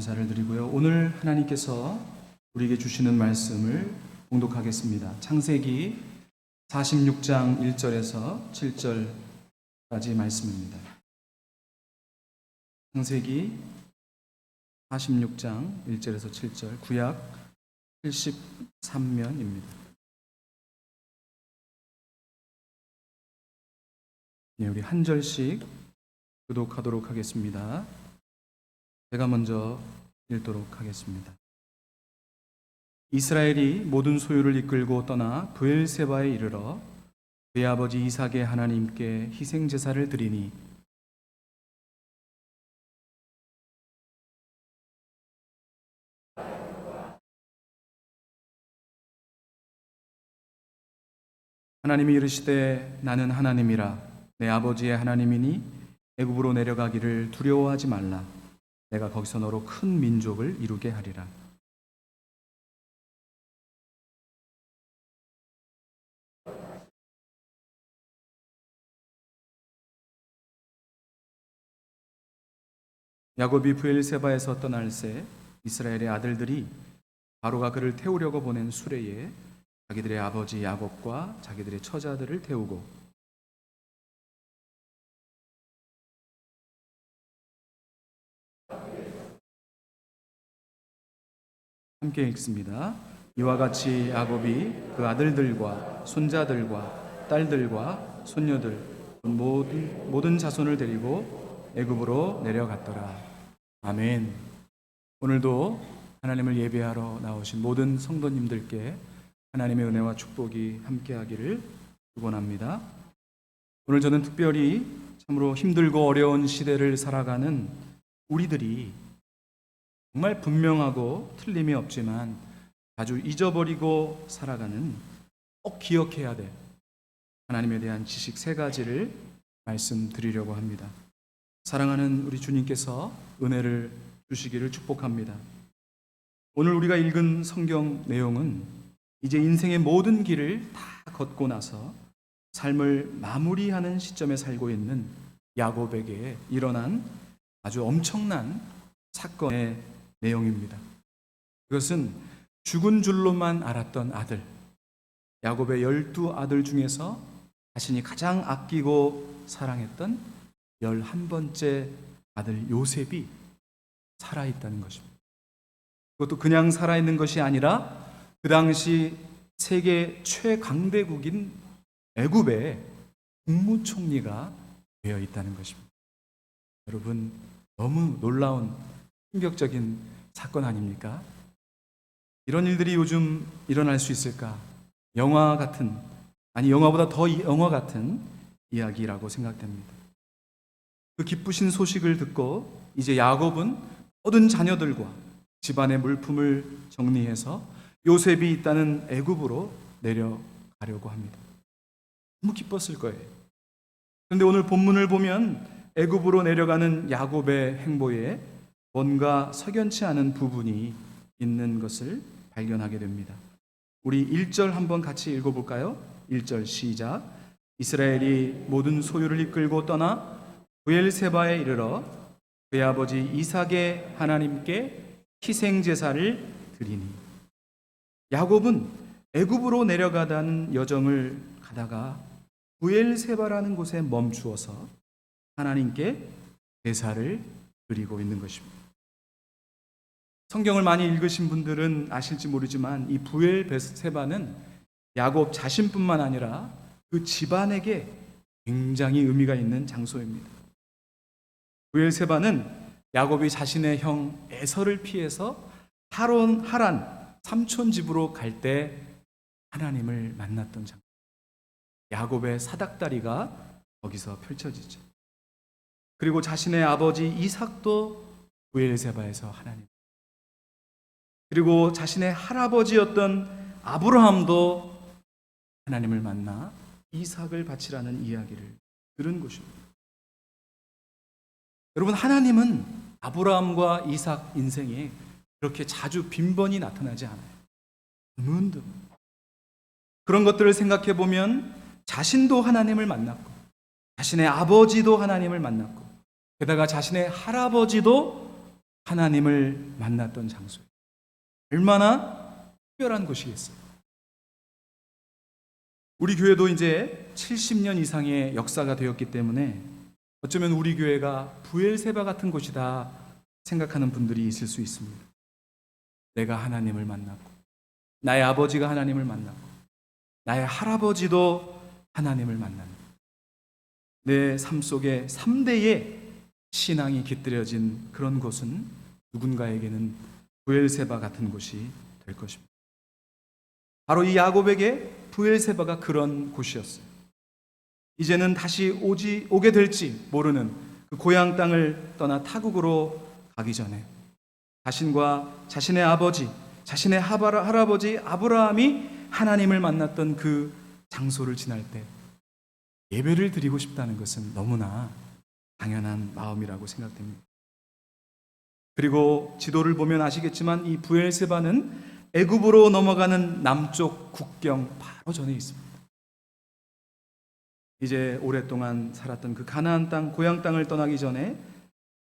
감사를 드리고요. 오늘 하나님께서 우리에게 주시는 말씀을 봉독하겠습니다. 창세기 46장 1절에서 7절까지 말씀입니다. 창세기 46장 1절에서 7절, 구약 73면입니다. 네, 우리 한 절씩 교독하도록 하겠습니다. 제가 먼저 읽도록 하겠습니다. 이스라엘이 모든 소유를 이끌고 떠나 브엘세바에 이르러 그의 아버지 이삭의 하나님께 희생 제사를 드리니 하나님이 이르시되 나는 하나님이라 내 아버지의 하나님이니 애굽으로 내려가기를 두려워하지 말라. 내가 거기서 너로 큰 민족을 이루게 하리라. 야곱이 브엘세바에서 떠날새 이스라엘의 아들들이 바로가 그를 태우려고 보낸 수레에 자기들의 아버지 야곱과 자기들의 처자들을 태우고 함께 읽습니다. 이와 같이 야곱이 그 아들들과 손자들과 딸들과 손녀들 모든 자손을 데리고 애굽으로 내려갔더라. 아멘. 오늘도 하나님을 예배하러 나오신 모든 성도님들께 하나님의 은혜와 축복이 함께하기를 축원합니다. 오늘 저는 특별히 참으로 힘들고 어려운 시대를 살아가는 우리들이 정말 분명하고 틀림이 없지만 자주 잊어버리고 살아가는 꼭 기억해야 될 하나님에 대한 지식 3가지를 말씀드리려고 합니다. 사랑하는 우리 주님께서 은혜를 주시기를 축복합니다. 오늘 우리가 읽은 성경 내용은 이제 인생의 모든 길을 다 걷고 나서 삶을 마무리하는 시점에 살고 있는 야곱에게 일어난 아주 엄청난 사건의 내용입니다. 그것은 죽은 줄로만 알았던 아들, 야곱의 12아들 중에서 자신이 가장 아끼고 사랑했던 11번째 아들 요셉이 살아있다는 것입니다. 그것도 그냥 살아있는 것이 아니라 그 당시 세계 최강대국인 애굽의 국무총리가 되어 있다는 것입니다. 여러분, 너무 놀라운 충격적인 사건 아닙니까? 이런 일들이 요즘 일어날 수 있을까? 영화 같은, 아니 영화보다 더 영화 같은 이야기라고 생각됩니다. 그 기쁘신 소식을 듣고 이제 야곱은 모든 자녀들과 집안의 물품을 정리해서 요셉이 있다는 애굽으로 내려가려고 합니다. 너무 기뻤을 거예요. 그런데 오늘 본문을 보면 애굽으로 내려가는 야곱의 행보에 뭔가 석연치 않은 부분이 있는 것을 발견하게 됩니다. 우리 1절 한번 같이 읽어볼까요? 1절 시작. 이스라엘이 모든 소유를 이끌고 떠나 브엘세바에 이르러 그의 아버지 이삭의 하나님께 희생제사를 드리니. 야곱은 애굽으로 내려가다는 여정을 가다가 브엘세바라는 곳에 멈추어서 하나님께 제사를 드리고 있는 것입니다. 성경을 많이 읽으신 분들은 아실지 모르지만 이 브엘세바는 야곱 자신뿐만 아니라 그 집안에게 굉장히 의미가 있는 장소입니다. 브엘세바는 야곱이 자신의 형 에서를 피해서 하란 삼촌 집으로 갈 때 하나님을 만났던 장소. 야곱의 사닥다리가 거기서 펼쳐지죠. 그리고 자신의 아버지 이삭도 브엘세바에서 하나님, 그리고 자신의 할아버지였던 아브라함도 하나님을 만나 이삭을 바치라는 이야기를 들은 곳입니다. 여러분, 하나님은 아브라함과 이삭 인생에 그렇게 자주 빈번히 나타나지 않아요. 드문드문. 그런 것들을 생각해 보면 자신도 하나님을 만났고 자신의 아버지도 하나님을 만났고 게다가 자신의 할아버지도 하나님을 만났던 장소예요. 얼마나 특별한 곳이겠어요. 우리 교회도 이제 70년 이상의 역사가 되었기 때문에 어쩌면 우리 교회가 부엘세바 같은 곳이다 생각하는 분들이 있을 수 있습니다. 내가 하나님을 만났고, 나의 아버지가 하나님을 만났고, 나의 할아버지도 하나님을 만났고, 내 삶 속에 3대의 신앙이 깃들여진 그런 곳은 누군가에게는 부엘세바 같은 곳이 될 것입니다. 바로 이 야곱에게 부엘세바가 그런 곳이었어요. 이제는 다시 오게 될지 모르는 그 고향 땅을 떠나 타국으로 가기 전에 자신과 자신의 아버지, 자신의 할아버지 아브라함이 하나님을 만났던 그 장소를 지날 때 예배를 드리고 싶다는 것은 너무나 당연한 마음이라고 생각됩니다. 그리고 지도를 보면 아시겠지만 이 부엘세바는 애굽으로 넘어가는 남쪽 국경 바로 전에 있습니다. 이제 오랫동안 살았던 그 가나안 땅, 고향 땅을 떠나기 전에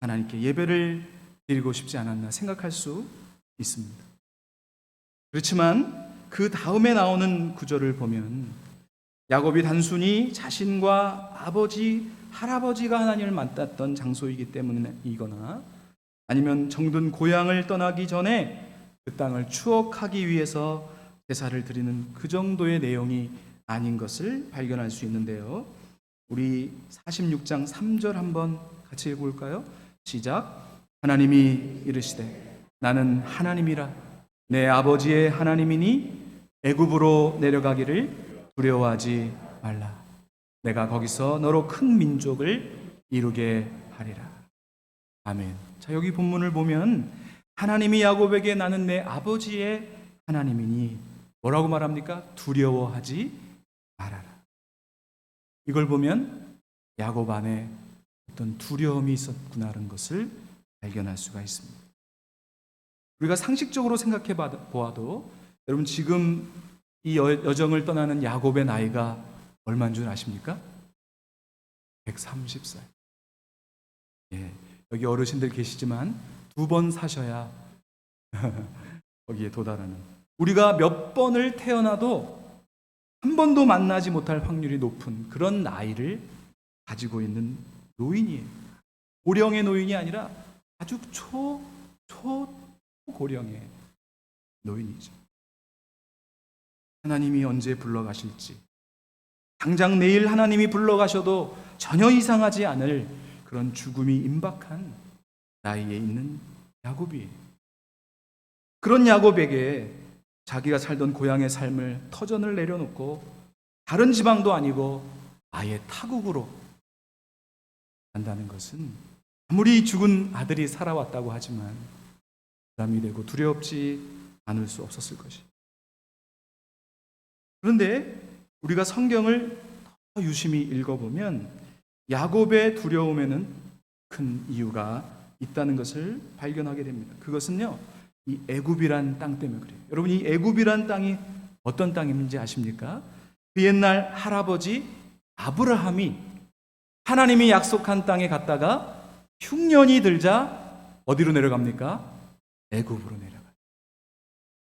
하나님께 예배를 드리고 싶지 않았나 생각할 수 있습니다. 그렇지만 그 다음에 나오는 구절을 보면 야곱이 단순히 자신과 아버지, 할아버지가 하나님을 만났던 장소이기 때문이거나 아니면 정든 고향을 떠나기 전에 그 땅을 추억하기 위해서 제사를 드리는 그 정도의 내용이 아닌 것을 발견할 수 있는데요. 우리 46장 3절 한번 같이 읽어볼까요? 시작. 하나님이 이르시되 나는 하나님이라 내 아버지의 하나님이니 애굽으로 내려가기를 두려워하지 말라. 내가 거기서 너로 큰 민족을 이루게 하리라. 아멘. 자, 여기 본문을 보면 하나님이 야곱에게 나는 내 아버지의 하나님이니 뭐라고 말합니까? 두려워하지 말아라. 이걸 보면 야곱 안에 어떤 두려움이 있었구나라는 것을 발견할 수가 있습니다. 우리가 상식적으로 생각해 보아도 여러분 지금 이 여정을 떠나는 야곱의 나이가 얼마인 줄 아십니까? 130살. 예, 여기 어르신들 계시지만 2번 사셔야 거기에 도달하는. 우리가 몇 번을 태어나도 한 번도 만나지 못할 확률이 높은 그런 나이를 가지고 있는 노인이에요. 고령의 노인이 아니라 아주 초고령의 노인이죠. 하나님이 언제 불러가실지, 당장 내일 하나님이 불러가셔도 전혀 이상하지 않을 그런 죽음이 임박한 나이에 있는 야곱이에요. 그런 야곱에게 자기가 살던 고향의 삶을 터전을 내려놓고 다른 지방도 아니고 아예 타국으로 간다는 것은 아무리 죽은 아들이 살아왔다고 하지만 부담이 되고 두렵지 않을 수 없었을 것이에요. 그런데 우리가 성경을 더 유심히 읽어보면 야곱의 두려움에는 큰 이유가 있다는 것을 발견하게 됩니다. 그것은요, 이 애굽이란 땅 때문에 그래요. 여러분, 이 애굽이란 땅이 어떤 땅인지 아십니까? 그 옛날 할아버지 아브라함이 하나님이 약속한 땅에 갔다가 흉년이 들자 어디로 내려갑니까? 애굽으로 내려가요.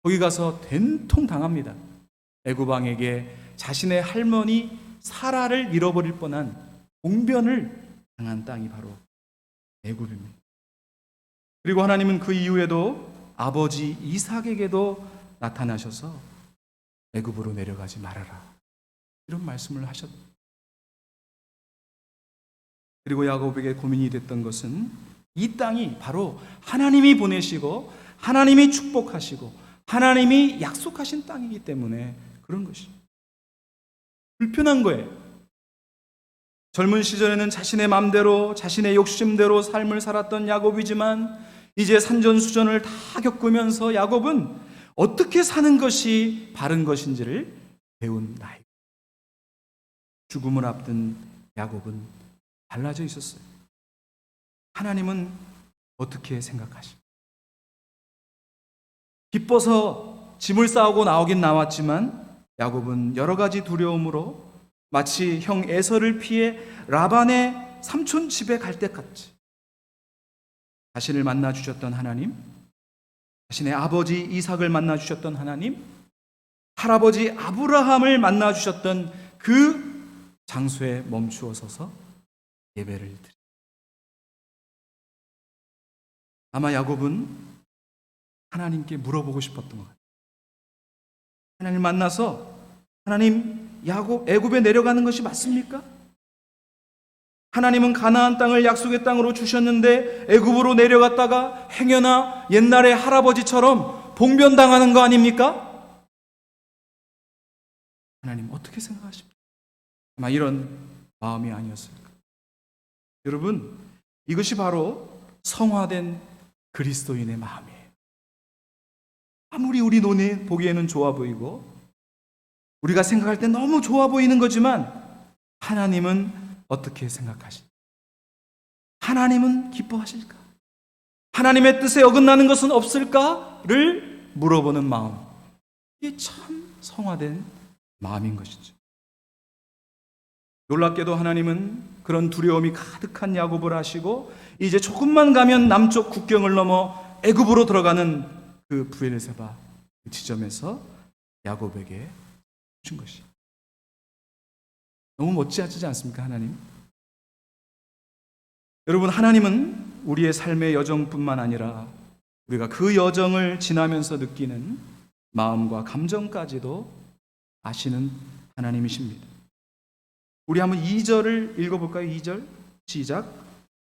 거기 가서 된통 당합니다. 애굽 왕에게 자신의 할머니 사라를 잃어버릴 뻔한 봉변을 당한 땅이 바로 애굽입니다. 그리고 하나님은 그 이후에도 아버지 이삭에게도 나타나셔서 애굽으로 내려가지 말아라, 이런 말씀을 하셨다. 그리고 야곱에게 고민이 됐던 것은 이 땅이 바로 하나님이 보내시고 하나님이 축복하시고 하나님이 약속하신 땅이기 때문에 그런 것이죠. 불편한 거예요. 젊은 시절에는 자신의 마음대로 자신의 욕심대로 삶을 살았던 야곱이지만 이제 산전수전을 다 겪으면서 야곱은 어떻게 사는 것이 바른 것인지를 배운 나이. 죽음을 앞둔 야곱은 달라져 있었어요. 하나님은 어떻게 생각하십니까? 기뻐서 짐을 싸우고 나오긴 나왔지만 야곱은 여러 가지 두려움으로 마치 형 에서를 피해 라반의 삼촌 집에 갈 때 같이 자신을 만나 주셨던 하나님, 자신의 아버지 이삭을 만나 주셨던 하나님, 할아버지 아브라함을 만나 주셨던 그 장소에 멈추어 서서 예배를 드립니다. 아마 야곱은 하나님께 물어보고 싶었던 것 같아요. 하나님 만나서 하나님, 애굽에 내려가는 것이 맞습니까? 하나님은 가나안 땅을 약속의 땅으로 주셨는데 애굽으로 내려갔다가 행여나 옛날의 할아버지처럼 봉변당하는 거 아닙니까? 하나님 어떻게 생각하십니까? 아마 이런 마음이 아니었을까. 여러분, 이것이 바로 성화된 그리스도인의 마음이에요. 아무리 우리 눈에 보기에는 좋아 보이고 우리가 생각할 때 너무 좋아 보이는 거지만 하나님은 어떻게 생각하실까? 하나님은 기뻐하실까? 하나님의 뜻에 어긋나는 것은 없을까?를 물어보는 마음. 이게 참 성화된 마음인 것이죠. 놀랍게도 하나님은 그런 두려움이 가득한 야곱을 아시고 이제 조금만 가면 남쪽 국경을 넘어 애굽으로 들어가는 그 브엘세바 그 지점에서 야곱에게 준 것이. 너무 멋지지 않습니까, 하나님? 여러분, 하나님은 우리의 삶의 여정뿐만 아니라 우리가 그 여정을 지나면서 느끼는 마음과 감정까지도 아시는 하나님이십니다. 우리 한번 2절을 읽어볼까요? 2절 시작.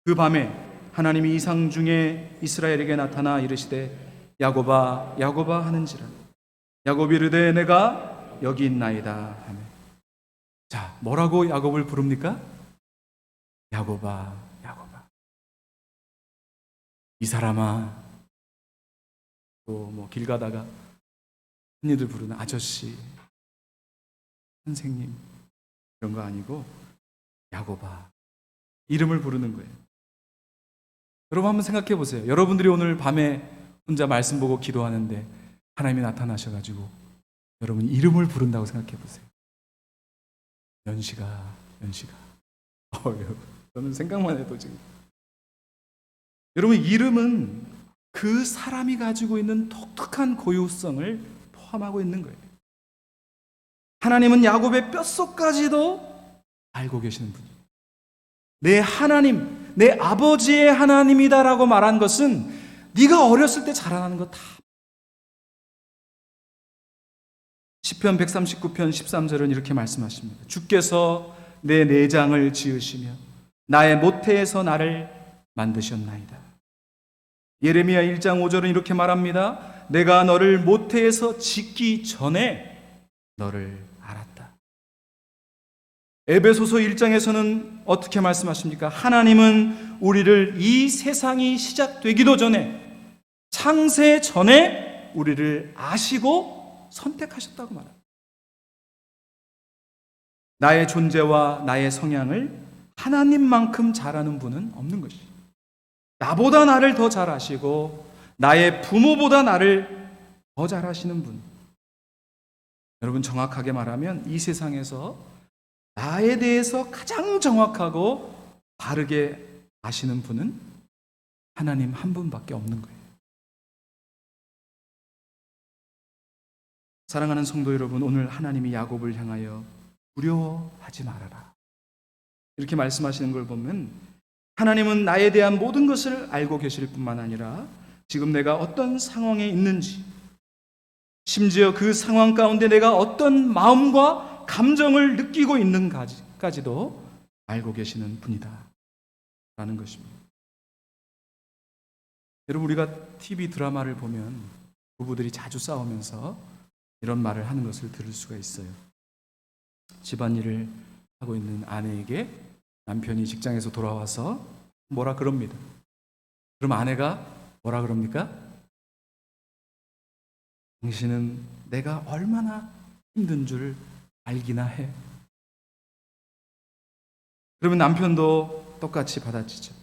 그 밤에 하나님이 이상 중에 이스라엘에게 나타나 이르시되 야곱아 야곱아 하는지라. 야곱이 이르되 내가 여기 있나이다 하며. 자, 뭐라고 야곱을 부릅니까? 야곱아 야곱아. 이 사람아. 또 뭐 길 가다가 흔히들 부르는 아저씨, 선생님 이런 거 아니고 야곱아, 이름을 부르는 거예요. 여러분 한번 생각해 보세요. 여러분들이 오늘 밤에 혼자 말씀 보고 기도하는데 하나님이 나타나셔가지고 여러분 이름을 부른다고 생각해 보세요. 연시가 저는 생각만 해도 지금. 여러분, 이름은 그 사람이 가지고 있는 독특한 고유성을 포함하고 있는 거예요. 하나님은 야곱의 뼛속까지도 알고 계시는 분이에요. 내 하나님, 내 아버지의 하나님이다라고 말한 것은 네가 어렸을 때 자라나는 거 다. 시편 139편 13절은 이렇게 말씀하십니다. 주께서 내 내장을 지으시며 나의 모태에서 나를 만드셨나이다. 예레미야 1장 5절은 이렇게 말합니다. 내가 너를 모태에서 짓기 전에 너를 알았다. 에베소서 1장에서는 어떻게 말씀하십니까? 하나님은 우리를 이 세상이 시작되기도 전에, 창세 전에 우리를 아시고 선택하셨다고 말합니다. 나의 존재와 나의 성향을 하나님만큼 잘 아는 분은 없는 것이죠. 나보다 나를 더 잘 아시고 나의 부모보다 나를 더 잘 아시는 분. 여러분, 정확하게 말하면 이 세상에서 나에 대해서 가장 정확하고 바르게 아시는 분은 하나님 한 분밖에 없는 거예요. 사랑하는 성도 여러분, 오늘 하나님이 야곱을 향하여 두려워하지 말아라 이렇게 말씀하시는 걸 보면 하나님은 나에 대한 모든 것을 알고 계실 뿐만 아니라 지금 내가 어떤 상황에 있는지, 심지어 그 상황 가운데 내가 어떤 마음과 감정을 느끼고 있는가지도 알고 계시는 분이다 라는 것입니다. 여러분, 우리가 TV 드라마를 보면 부부들이 자주 싸우면서 이런 말을 하는 것을 들을 수가 있어요. 집안일을 하고 있는 아내에게 남편이 직장에서 돌아와서 뭐라 그럽니다. 그럼 아내가 뭐라 그럽니까? 당신은 내가 얼마나 힘든 줄 알기나 해. 그러면 남편도 똑같이 받아치죠.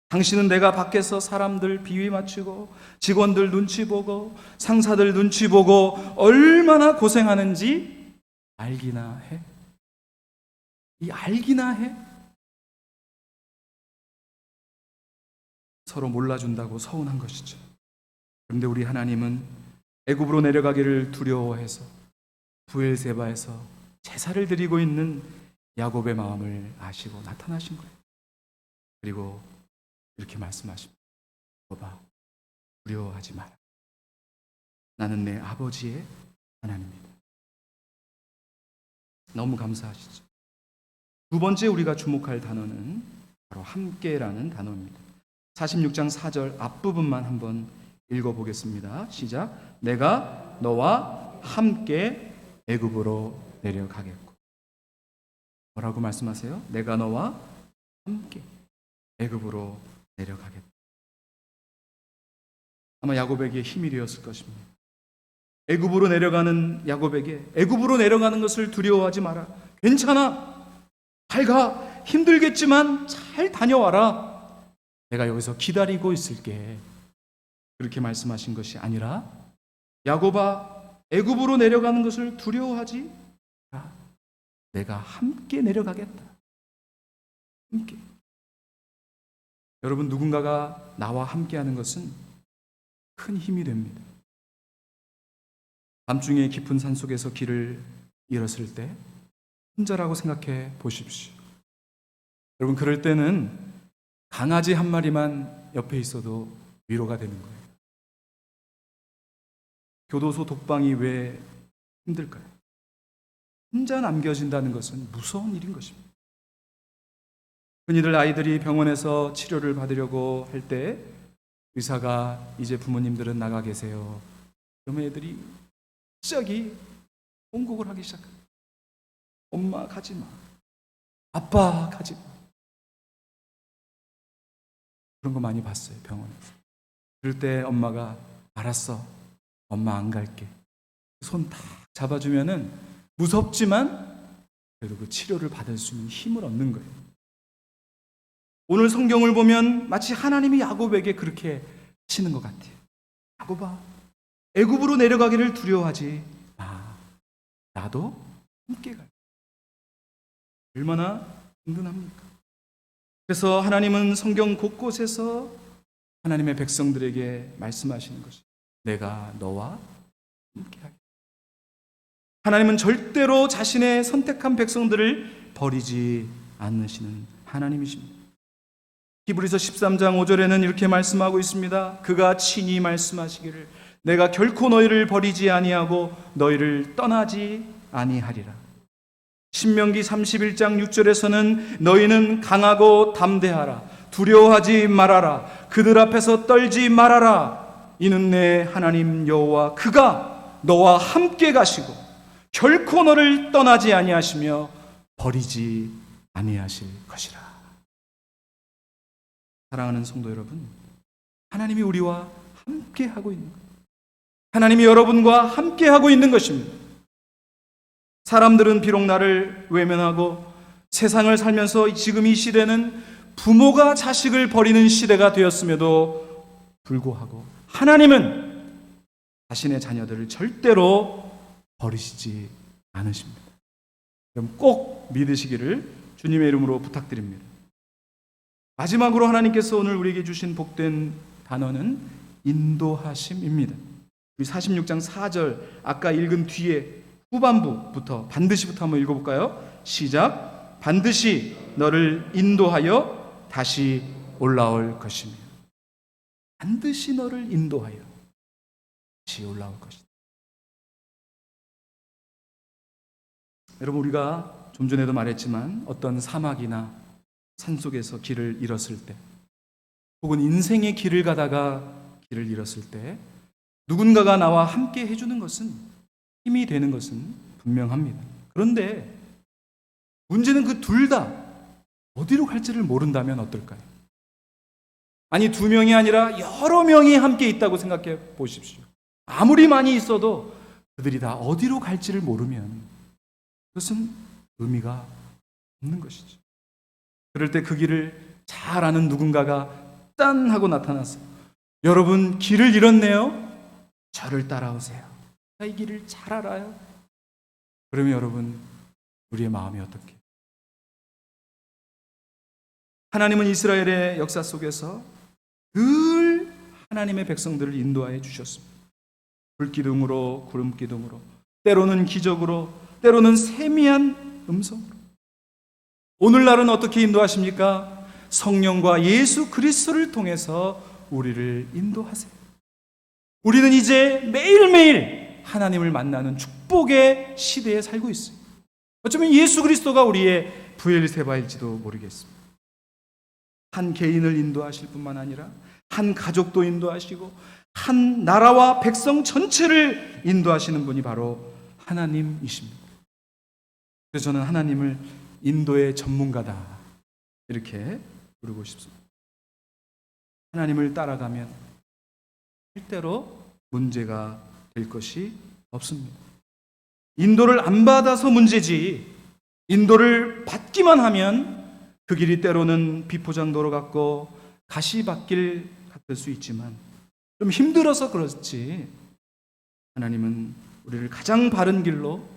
당신은 내가 밖에서 사람들 비위 맞추고 직원들 눈치 보고 상사들 눈치 보고 얼마나 고생하는지 알기나 해. 이 알기나 해? 서로 몰라준다고 서운한 것이죠. 그런데 우리 하나님은 애굽으로 내려가기를 두려워해서 부엘세바에서 제사를 드리고 있는 야곱의 마음을 아시고 나타나신 거예요. 그리고 이렇게 말씀하십니다. 야곱아, 두려워하지 마라. 나는 내 아버지의 하나님이다. 너무 감사하시죠. 두 번째 우리가 주목할 단어는 바로 함께라는 단어입니다. 46장 4절 앞부분만 한번 읽어보겠습니다. 시작. 내가 너와 함께 애굽으로 내려가겠고. 뭐라고 말씀하세요? 내가 너와 함께 애굽으로 내려가겠다. 아마 야곱에게 힘이 되었을 것입니다. 애굽으로 내려가는 야곱에게 애굽으로 내려가는 것을 두려워하지 마라. 괜찮아. 잘 가. 힘들겠지만 잘 다녀와라. 내가 여기서 기다리고 있을게. 그렇게 말씀하신 것이 아니라 야곱아, 애굽으로 내려가는 것을 두려워하지 마라. 내가 함께 내려가겠다. 함께. 여러분, 누군가가 나와 함께하는 것은 큰 힘이 됩니다. 밤중에 깊은 산속에서 길을 잃었을 때 혼자라고 생각해 보십시오. 여러분, 그럴 때는 강아지 한 마리만 옆에 있어도 위로가 되는 거예요. 교도소 독방이 왜 힘들까요? 혼자 남겨진다는 것은 무서운 일인 것입니다. 흔히들 아이들이 병원에서 치료를 받으려고 할 때 의사가 이제 부모님들은 나가 계세요. 그러면 애들이 갑자기 통곡을 하기 시작합니다. 엄마 가지 마. 아빠 가지 마. 그런 거 많이 봤어요, 병원에서. 그럴 때 엄마가 알았어. 엄마 안 갈게. 손 탁 잡아주면은 무섭지만 그래도 그 치료를 받을 수 있는 힘을 얻는 거예요. 오늘 성경을 보면 마치 하나님이 야곱에게 그렇게 하시는 것 같아요. 야곱아, 애굽으로 내려가기를 두려워하지 마. 나도 함께 갈게. 얼마나 든든합니까? 그래서 하나님은 성경 곳곳에서 하나님의 백성들에게 말씀하시는 것이 내가 너와 함께 하겠다. 하나님은 절대로 자신의 선택한 백성들을 버리지 않으시는 하나님이십니다. 히브리서 13장 5절에는 이렇게 말씀하고 있습니다. 그가 친히 말씀하시기를 내가 결코 너희를 버리지 아니하고 너희를 떠나지 아니하리라. 신명기 31장 6절에서는 너희는 강하고 담대하라. 두려워하지 말아라. 그들 앞에서 떨지 말아라. 이는 내 하나님 여호와 그가 너와 함께 가시고 결코 너를 떠나지 아니하시며 버리지 아니하실 것이라. 사랑하는 성도 여러분, 하나님이 우리와 함께 하고 있는 것, 하나님이 여러분과 함께 하고 있는 것입니다. 사람들은 비록 나를 외면하고 세상을 살면서 지금 이 시대는 부모가 자식을 버리는 시대가 되었음에도 불구하고 하나님은 자신의 자녀들을 절대로 버리시지 않으십니다. 그럼 꼭 믿으시기를 주님의 이름으로 부탁드립니다. 마지막으로 하나님께서 오늘 우리에게 주신 복된 단어는 인도하심입니다. 우리 46장 4절 아까 읽은 뒤에 후반부부터 반드시부터 한번 읽어볼까요? 시작. 반드시 너를 인도하여 다시 올라올 것이며. 반드시 너를 인도하여 다시 올라올 것이다. 여러분, 우리가 좀 전에도 말했지만 어떤 사막이나 산속에서 길을 잃었을 때 혹은 인생의 길을 가다가 길을 잃었을 때 누군가가 나와 함께 해주는 것은 힘이 되는 것은 분명합니다. 그런데 문제는 그 둘 다 어디로 갈지를 모른다면 어떨까요? 아니, 두 명이 아니라 여러 명이 함께 있다고 생각해 보십시오. 아무리 많이 있어도 그들이 다 어디로 갈지를 모르면 그것은 의미가 없는 것이죠. 그럴 때 그 길을 잘 아는 누군가가 짠 하고 나타나서 여러분 길을 잃었네요. 저를 따라오세요. 이 길을 잘 알아요. 그러면 여러분 우리의 마음이 어떻게? 하나님은 이스라엘의 역사 속에서 늘 하나님의 백성들을 인도하여 주셨습니다. 불기둥으로, 구름기둥으로, 때로는 기적으로, 때로는 세미한 음성으로. 오늘날은 어떻게 인도하십니까? 성령과 예수 그리스도를 통해서 우리를 인도하세요. 우리는 이제 매일매일 하나님을 만나는 축복의 시대에 살고 있어요. 어쩌면 예수 그리스도가 우리의 부엘세바일지도 모르겠습니다. 한 개인을 인도하실 뿐만 아니라 한 가족도 인도하시고 한 나라와 백성 전체를 인도하시는 분이 바로 하나님이십니다. 그래서 저는 하나님을 인도의 전문가다 이렇게 부르고 싶습니다. 하나님을 따라가면 절대로 문제가 될 것이 없습니다. 인도를 안 받아서 문제지, 인도를 받기만 하면 그 길이 때로는 비포장도로 같고 가시밭길 같을 수 있지만 좀 힘들어서 그렇지, 하나님은 우리를 가장 바른 길로,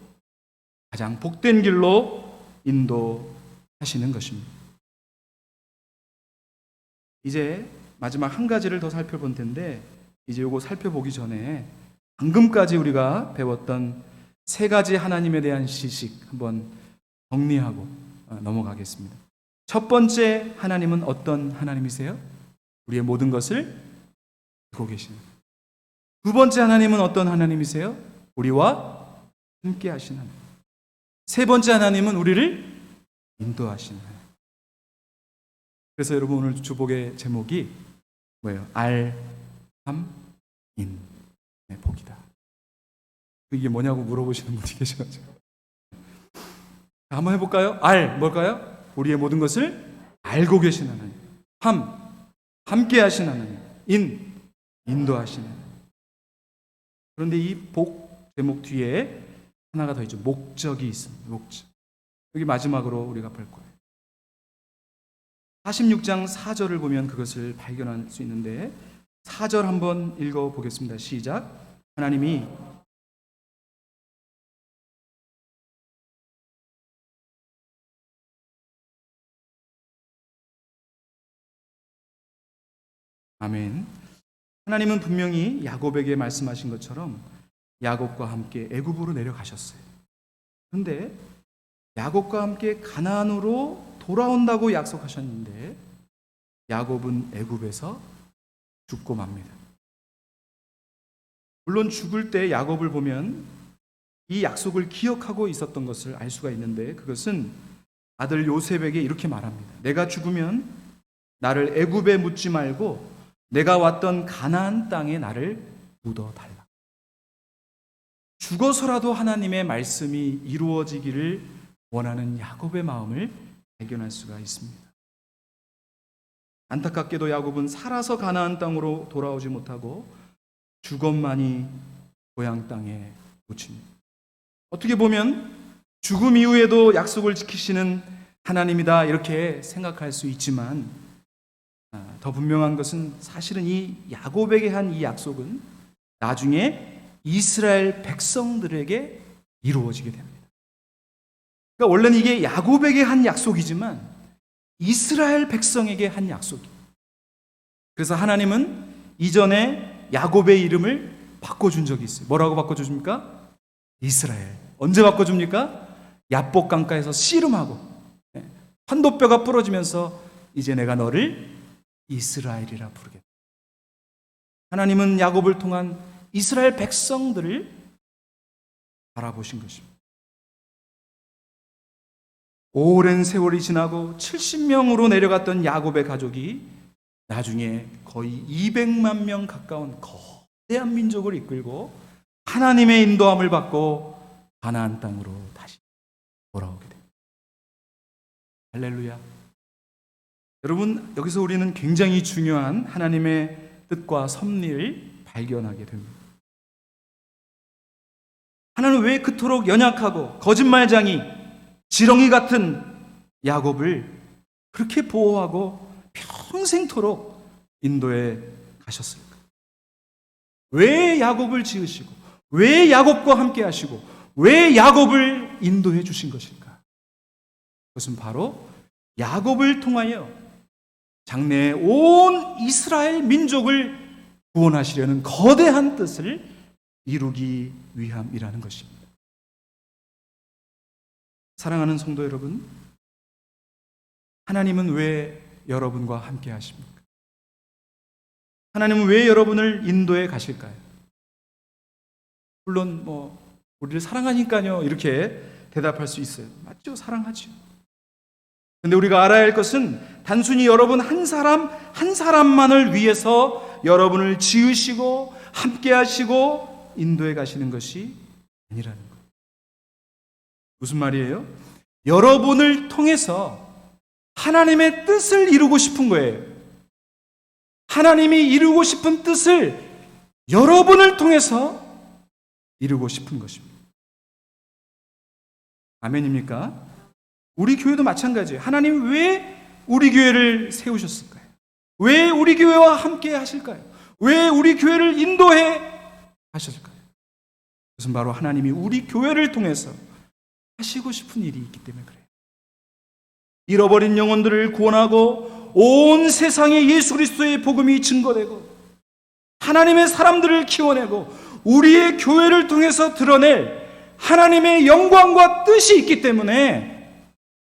가장 복된 길로 인도하시는 것입니다. 이제 마지막 한 가지를 더 살펴볼 텐데, 이제 요거 살펴보기 전에 방금까지 우리가 배웠던 세 가지 하나님에 대한 지식 한번 정리하고 넘어가겠습니다. 첫 번째, 하나님은 어떤 하나님이세요? 우리의 모든 것을 알고 계시는. 두 번째, 하나님은 어떤 하나님이세요? 우리와 함께 하시는 하나님. 세 번째, 하나님은 우리를 인도하시는 하나님. 그래서 여러분, 오늘 주복의 제목이 뭐예요? 알, 함, 인. 네, 복이다. 이게 뭐냐고 물어보시는 분이 계셔가지고 한번 해볼까요? 알, 뭘까요? 우리의 모든 것을 알고 계신 하나님. 함, 함께 하신 하나님. 인, 인도하시는 하나님. 그런데 이 복 제목 뒤에 하나가 더 있죠. 목적이 있습니다. 목적. 여기 마지막으로 우리가 볼 거예요. 46장 4절을 보면 그것을 발견할 수 있는데, 4절 한번 읽어보겠습니다. 시작. 하나님이 아멘. 하나님은 분명히 야곱에게 말씀하신 것처럼 야곱과 함께 애굽으로 내려가셨어요. 그런데 야곱과 함께 가나안으로 돌아온다고 약속하셨는데 야곱은 애굽에서 죽고 맙니다. 물론 죽을 때 야곱을 보면 이 약속을 기억하고 있었던 것을 알 수가 있는데, 그것은 아들 요셉에게 이렇게 말합니다. 내가 죽으면 나를 애굽에 묻지 말고 내가 왔던 가나안 땅에 나를 묻어달라. 죽어서라도 하나님의 말씀이 이루어지기를 원하는 야곱의 마음을 발견할 수가 있습니다. 안타깝게도 야곱은 살아서 가나안 땅으로 돌아오지 못하고 죽음만이 고향 땅에 묻힙니다. 어떻게 보면 죽음 이후에도 약속을 지키시는 하나님이다 이렇게 생각할 수 있지만, 더 분명한 것은 사실은 이 야곱에게 한 이 약속은 나중에 이스라엘 백성들에게 이루어지게 됩니다. 그러니까 원래는 이게 야곱에게 한 약속이지만 이스라엘 백성에게 한 약속이에요. 그래서 하나님은 이전에 야곱의 이름을 바꿔준 적이 있어요. 뭐라고 바꿔줍니까? 이스라엘. 언제 바꿔줍니까? 야복 강가에서 씨름하고 환도뼈가 부러지면서 이제 내가 너를 이스라엘이라 부르겠다. 하나님은 야곱을 통한 이스라엘 백성들을 바라보신 것입니다. 오랜 세월이 지나고 70명으로 내려갔던 야곱의 가족이 나중에 거의 200만 명 가까운 거대한 민족을 이끌고 하나님의 인도함을 받고 가나안 땅으로 다시 돌아오게 됩니다. 할렐루야. 여러분, 여기서 우리는 굉장히 중요한 하나님의 뜻과 섭리를 발견하게 됩니다. 하나님은 왜 그토록 연약하고 거짓말쟁이, 지렁이 같은 야곱을 그렇게 보호하고 평생토록 인도에 가셨을까? 왜 야곱을 지으시고, 왜 야곱과 함께 하시고, 왜 야곱을 인도해 주신 것일까? 그것은 바로 야곱을 통하여 장래에 온 이스라엘 민족을 구원하시려는 거대한 뜻을 이루기 위함이라는 것입니다. 사랑하는 성도 여러분, 하나님은 왜 여러분과 함께 하십니까? 하나님은 왜 여러분을 인도해 가실까요? 물론 우리를 사랑하니까요 이렇게 대답할 수 있어요. 맞죠? 사랑하죠. 근데 우리가 알아야 할 것은 단순히 여러분 한 사람 한 사람만을 위해서 여러분을 지으시고 함께 하시고 인도해 가시는 것이 아니라는 거예요. 무슨 말이에요? 여러분을 통해서 하나님의 뜻을 이루고 싶은 거예요. 하나님이 이루고 싶은 뜻을 여러분을 통해서 이루고 싶은 것입니다. 아멘입니까? 우리 교회도 마찬가지예요. 하나님 왜 우리 교회를 세우셨을까요? 왜 우리 교회와 함께 하실까요? 왜 우리 교회를 인도해 하실까요? 그것은 바로 하나님이 우리 교회를 통해서 하시고 싶은 일이 있기 때문에 그래요. 잃어버린 영혼들을 구원하고 온 세상에 예수 그리스도의 복음이 증거되고 하나님의 사람들을 키워내고 우리의 교회를 통해서 드러낼 하나님의 영광과 뜻이 있기 때문에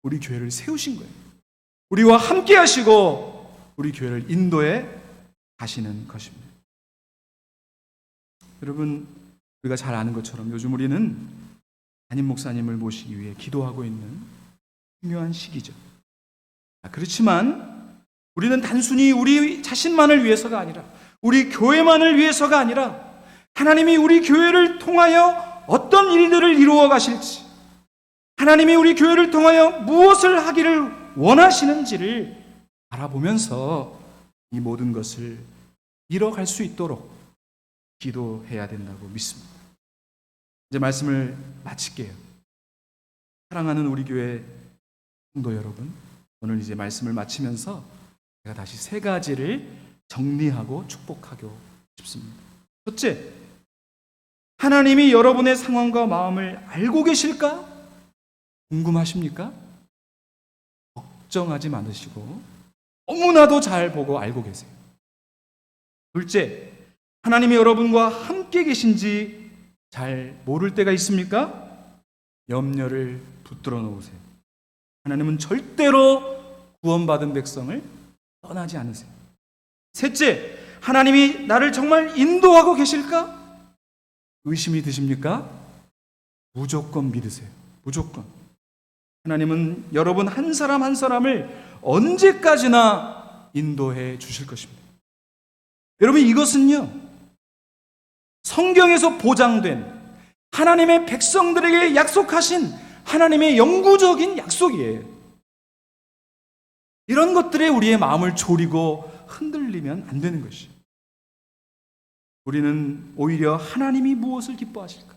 우리 교회를 세우신 거예요. 우리와 함께 하시고 우리 교회를 인도해 가시는 것입니다. 여러분, 우리가 잘 아는 것처럼 요즘 우리는 담임 목사님을 모시기 위해 기도하고 있는 중요한 시기죠. 그렇지만 우리는 단순히 우리 자신만을 위해서가 아니라 우리 교회만을 위해서가 아니라 하나님이 우리 교회를 통하여 어떤 일들을 이루어 가실지, 하나님이 우리 교회를 통하여 무엇을 하기를 원하시는지를 알아보면서 이 모든 것을 이뤄갈 수 있도록 기도해야 된다고 믿습니다. 이제 말씀을 마칠게요. 사랑하는 우리 교회 성도 여러분, 오늘 이제 말씀을 마치면서 제가 다시 세 가지를 정리하고 축복하고 싶습니다. 첫째, 하나님이 여러분의 상황과 마음을 알고 계실까? 궁금하십니까? 걱정하지 마시고 너무나도 잘 보고 알고 계세요. 둘째, 하나님이 여러분과 함께 계신지 잘 모를 때가 있습니까? 염려를 붙들어 놓으세요. 하나님은 절대로 구원받은 백성을 떠나지 않으세요. 셋째, 하나님이 나를 정말 인도하고 계실까? 의심이 드십니까? 무조건 믿으세요. 무조건. 하나님은 여러분 한 사람 한 사람을 언제까지나 인도해 주실 것입니다. 여러분, 이것은요, 성경에서 보장된 하나님의 백성들에게 약속하신 하나님의 영구적인 약속이에요. 이런 것들에 우리의 마음을 졸이고 흔들리면 안 되는 것이에요. 우리는 오히려 하나님이 무엇을 기뻐하실까?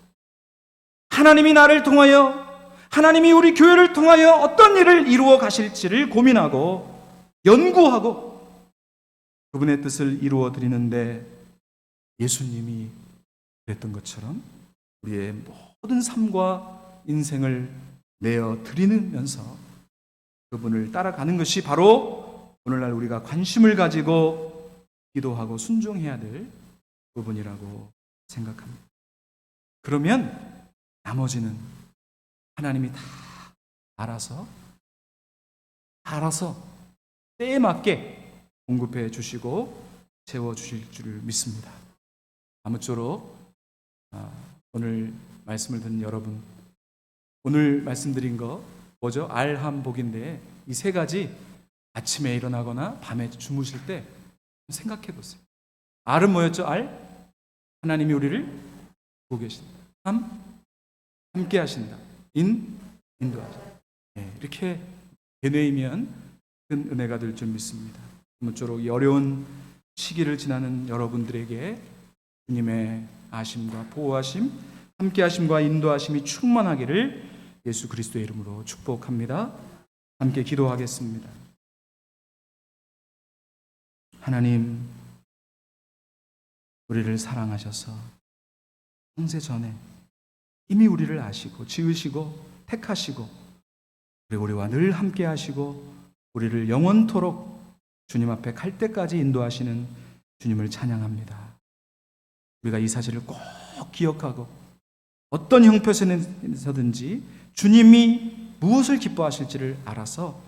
하나님이 나를 통하여, 하나님이 우리 교회를 통하여 어떤 일을 이루어 가실지를 고민하고 연구하고 그분의 뜻을 이루어 드리는데, 예수님이 그랬던 것처럼 우리의 모든 삶과 인생을 내어 드리면서 그분을 따라가는 것이 바로 오늘날 우리가 관심을 가지고 기도하고 순종해야 될 부분이라고 생각합니다. 그러면 나머지는 하나님이 다 알아서 때에 맞게 공급해 주시고 채워 주실 줄 믿습니다. 아무쪼록 오늘 말씀을 듣는 여러분, 오늘 말씀드린 거 뭐죠? 알함복인데 이 세 가지 아침에 일어나거나 밤에 주무실 때 생각해 보세요. 알은 뭐였죠? 알? 하나님이 우리를 보고 계신다. 함께 하신다. 인도하신다. 이렇게 되뇌이면 큰 은혜가 될 줄 믿습니다. 아무쪼록 이 어려운 시기를 지나는 여러분들에게 주님의 아심과 보호하심, 함께하심과 인도하심이 충만하기를 예수 그리스도의 이름으로 축복합니다. 함께 기도하겠습니다. 하나님, 우리를 사랑하셔서 창세 전에 이미 우리를 아시고 지으시고 택하시고 그리고 우리와 늘 함께 하시고 우리를 영원토록 주님 앞에 갈 때까지 인도하시는 주님을 찬양합니다. 우리가 이 사실을 꼭 기억하고 어떤 형편에서든지 주님이 무엇을 기뻐하실지를 알아서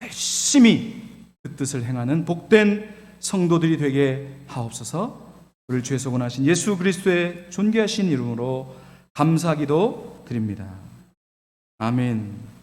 열심히 그 뜻을 행하는 복된 성도들이 되게 하옵소서. 우리를 주의 소원하신 예수 그리스도의 존귀하신 이름으로 감사기도 드립니다. 아멘.